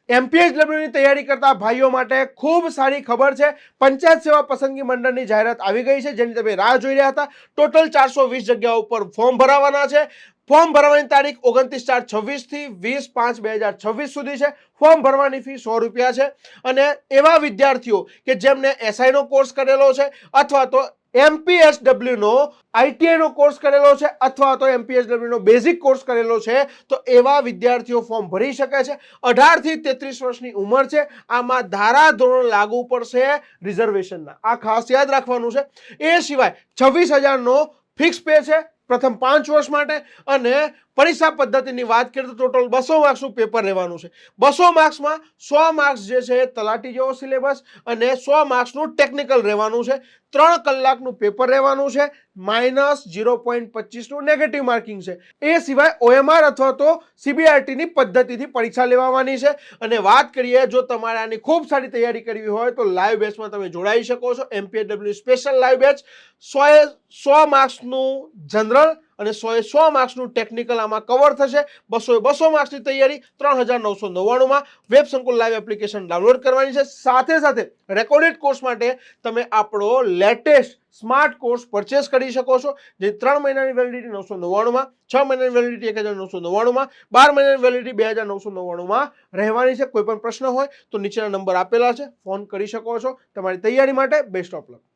MPHW ની તૈયારી કરતા ભાઈઓ માટે ખૂબ સારી ખબર છે. પંચાયત સેવા પસંદગી મંડળની જાહેરાત આવી ગઈ છે, જેની તમે રાહ જોઈ રહ્યા હતા. ટોટલ 420 જગ્યાઓ પર ફોર્મ ભરાવાના છે. ફોર્મ ભરવાની તારીખ 29/4/26 થી 20/5/2026 સુધી છે. ફોર્મ ભરવાની ફી 100 રૂપિયા છે. અને એવા વિદ્યાર્થીઓ કે જેમને એસઆઈ નો કોર્સ કરેલો છે અથવા તો એમપીએચડબલ્યુ નો આઈટીઆઈ નો કોર્સ કરેલો છે અથવા તો એમપીએચડબલ્યુ નો બેઝિક કોર્સ કરેલો છે, તો એવા વિદ્યાર્થીઓ ફોર્મ ભરી શકે છે. 18 થી 33 વર્ષની ઉંમર છે. આમાં ધારાધોરણ લાગુ પડશે રિઝર્વેશનના. આ ખાસ યાદ રાખવાનું છે. એ સિવાય 26,000 નો ફિક્સ પે છે પ્રથમ 5 વર્ષ માટે. અને પરીક્ષા પદ્ધતિની વાત કરીએ તો ટોટલ 200 માર્ક્સનું પેપર રહેવાનું છે. 200 માર્ક્સમાં 100 માર્ક્સ જે છે તલાટી જેવો સિલેબસ અને 100 માર્ક્સનું ટેકનિકલ રહેવાનું છે. 3 કલાકનું પેપર રહેવાનું છે. -0.25 નું નેગેટિવ માર્કિંગ છે. એ સિવાય ઓએમઆર અથવા તો સીબીઆરટીની પદ્ધતિથી પરીક્ષા લેવાની છે. અને વાત કરીએ, જો તમારે આની ખૂબ સારી તૈયારી કરવી હોય તો લાઈવ બેચમાં તમે જોડાઈ શકો છો. એમપીએચડબલ્યુ સ્પેશિયલ લાઈવ બેચ 100 માર્ક્સનું જનરલ અને 100 માર્ક્સનું ટેકનિકલ આમાં કવર થશે. 200 માર્ક્સની તૈયારી 3,999 વેબ સંકુલ લાઈવ એપ્લિકેશન ડાઉનલોડ કરવાની છે. સાથે સાથે રેકોર્ડેડ કોર્સ માટે તમે આપણો લેટેસ્ટ સ્માર્ટ કોર્સ પરચેસ કરી શકો છો, જે 3 મહિનાની વેલિડિટી 999 6 મહિનાની વેલિડિટી 1,999 12 મહિનાની વેલિડિટી 2,999 રહેવાની છે. કોઈ પણ પ્રશ્ન હોય તો નીચેના નંબર આપેલા છે, ફોન કરી શકો છો. તમારી તૈયારી માટે બેસ્ટ ઓફ લક.